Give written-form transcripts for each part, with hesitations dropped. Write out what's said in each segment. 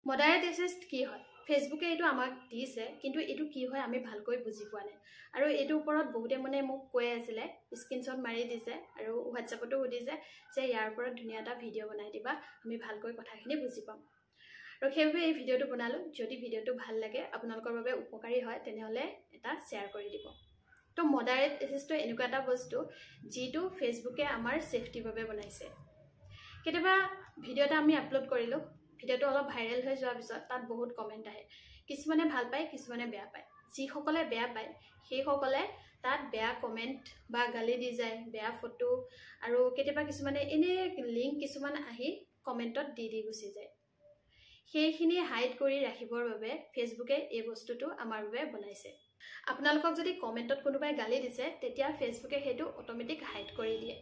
Moderate access কি হয়? ফেচবুকে এইটো আমাক দিছে, কিন্তু এইটো কি হয় আমি ভালকৈ বুজি পোৱা নাই। আৰু এইটোৰ ওপৰত বহুতে মোক কৈ আছিলে, স্ক্ৰীনশ্বট মাৰি দিছে আৰু হোৱাটছএপতো সুধিছে যে ইয়াৰ ওপৰত ধুনীয়া এটা ভিডিঅ' বনাই দিবা, আমি ভালকৈ কথাখিনি বুজি পাম। আৰু সেইবাবে এই ভিডিঅ'টো বনালোঁ। যদি ভিডিঅ'টো ভাল লাগে, আপোনালোকৰ বাবে উপকাৰী হয়, তেনেহ'লে এটা শ্বেয়াৰ কৰি দিব। তো মডাৰেট এক্সেছটো এনেকুৱা এটা বস্তু যিটো ফেচবুকে আমাৰ ছেফটিৰ বাবে বনাইছে। কেতিয়াবা ভিডিঅ' এটা আমি আপলোড কৰিলোঁ, ভিডিঅ'টো অলপ ভাইৰেল হৈ যোৱাৰ পিছত তাত বহুত কমেণ্ট আহে। কিছুমানে ভাল পায়, কিছুমানে বেয়া পায়। যিসকলে বেয়া পায় সেইসকলে তাত বেয়া কমেণ্ট বা গালি দি যায়, বেয়া ফটো, আৰু কেতিয়াবা কিছুমানে এনে লিংক কিছুমান আহি কমেণ্টত দি গুচি যায়। সেইখিনি হাইড কৰি ৰাখিবৰ বাবে ফেচবুকে এই বস্তুটো আমাৰ বাবে বনাইছে। আপোনালোকক যদি কমেণ্টত কোনোবাই গালি দিছে, তেতিয়া ফেচবুকে সেইটো অট'মেটিক হাইড কৰি দিয়ে।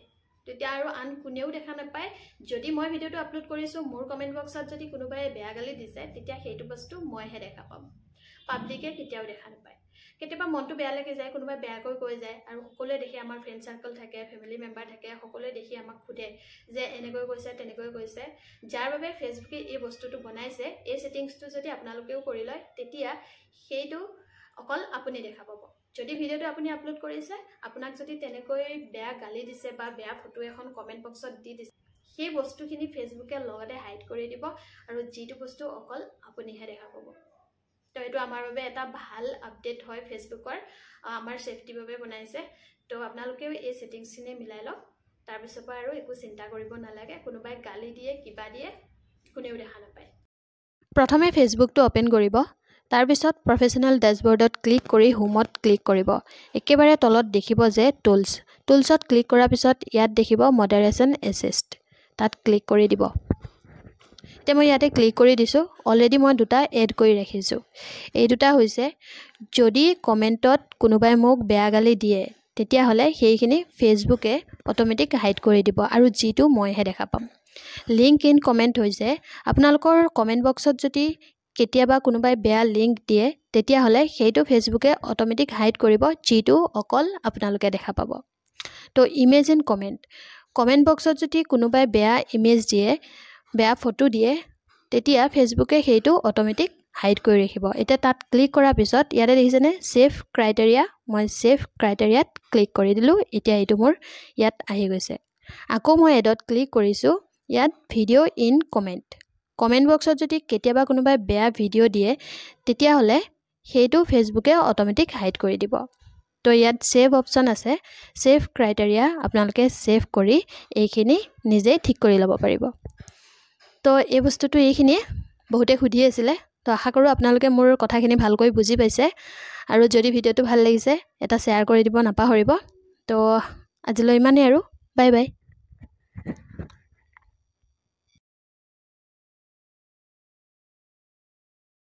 তেতিয়া আৰু আন কোনেও দেখা নাপায়। যদি মই ভিডিঅ'টো আপলোড কৰিছোঁ, মোৰ কমেণ্ট বক্সত যদি কোনোবাই বেয়া গালি দিছে, তেতিয়া সেইটো বস্তু মইহে দেখা পাম, পাব্লিকে কেতিয়াও দেখা নাপায়। কেতিয়াবা মনটো বেয়া লাগি যায়, কোনোবাই বেয়াকৈ কৈ যায়, আৰু সকলোৱে দেখি, আমাৰ ফ্ৰেণ্ড চাৰ্কল থাকে, ফেমিলি মেম্বাৰ থাকে, সকলোৱে দেখি আমাক সোধে যে এনেকৈ কৈছে, তেনেকৈ কৈছে। যাৰ বাবে ফেচবুকে এই বস্তুটো বনাইছে, এই ছেটিংছটো যদি আপোনালোকেও কৰি লয়, তেতিয়া সেইটো অকল আপুনি দেখা পাব। যদি ভিডিঅ'টো আপুনি আপলোড কৰিছে, আপোনাক যদি তেনেকৈ বেয়া গালি দিছে বা বেয়া ফটো এখন কমেণ্ট বক্সত দি দিছে, সেই বস্তুখিনি ফেচবুকে লগতে হাইড কৰি দিব, আৰু যিটো বস্তু অকল আপুনিহে দেখা পাব। তো এইটো আমাৰ বাবে এটা ভাল আপডেট হয় ফেচবুকৰ, আমাৰ ছেফটিৰ বাবে বনাইছে। তো আপোনালোকেও এই ছেটিংছখিনি মিলাই লওক। তাৰপিছৰ পৰা আৰু একো চিন্তা কৰিব নালাগে, কোনোবাই গালি দিয়ে, কিবা দিয়ে, কোনেও দেখা নাপায়। প্ৰথমে ফেচবুকটো অ'পেন কৰিব। তাৰপিছত প্ৰফেশ্যনেল ডেশ্ববৰ্ডত ক্লিক কৰি হোমত ক্লিক কৰিব। একেবাৰে তলত দেখিব যে টুলছত ক্লিক কৰাৰ পিছত ইয়াত দেখিব মডাৰেশ্যন এছিষ্ট, তাত ক্লিক কৰি দিব। এতিয়া মই ইয়াতে ক্লিক কৰি দিছোঁ। অলৰেডি মই দুটা এড কৰি ৰাখিছোঁ। এই দুটা হৈছে, যদি কমেণ্টত কোনোবাই মোক বেয়া গালি দিয়ে, তেতিয়াহ'লে সেইখিনি ফেচবুকে অট'মেটিক হাইড কৰি দিব, আৰু যিটো মইহে দেখা পাম। লিংক ইন কমেণ্ট হৈছে, আপোনালোকৰ কমেণ্ট বক্সত যদি কেতিয়াবা কোনোবাই বেয়া লিংক দিয়ে, তেতিয়াহ'লে সেইটো ফেচবুকে অট'মেটিক হাইড কৰিব, যিটো অকল আপোনালোকে দেখা পাব। তো ইমেজ ইন কমেণ্ট বক্সত যদি কোনোবাই বেয়া ইমেজ দিয়ে, বেয়া ফটো দিয়ে, তেতিয়া ফেচবুকে সেইটো অট'মেটিক হাইড কৰি ৰাখিব। এতিয়া তাত ক্লিক কৰাৰ পিছত ইয়াতে দেখিছেনে ছেভ ক্ৰাইটেৰিয়া, মই ছেভ ক্ৰাইটেৰিয়াত ক্লিক কৰি দিলোঁ। এতিয়া এইটো মোৰ ইয়াত আহি গৈছে। আকৌ মই এডত ক্লিক কৰিছোঁ। ইয়াত ভিডিঅ' ইন কমেণ্ট বক্সত যদি কেতিয়াবা কোনোবাই বেয়া ভিডিঅ' দিয়ে, তেতিয়াহ'লে সেইটো ফেচবুকে অট'মেটিক হাইড কৰি দিব। তো ইয়াত ছেভ অপশ্যন আছে, ছেভ ক্ৰাইটেৰিয়া আপোনালোকে ছেভ কৰি এইখিনি নিজেই ঠিক কৰি ল'ব পাৰিব। তো এই বস্তুটো এইখিনিয়ে, বহুতে সুধি আছিলে। তো আশা কৰোঁ আপোনালোকে মোৰ কথাখিনি ভালকৈ বুজি পাইছে, আৰু যদি ভিডিঅ'টো ভাল লাগিছে এটা শ্বেয়াৰ কৰি দিব নাপাহৰিব। তো আজিলৈ ইমানেই আৰু, বাই বাই।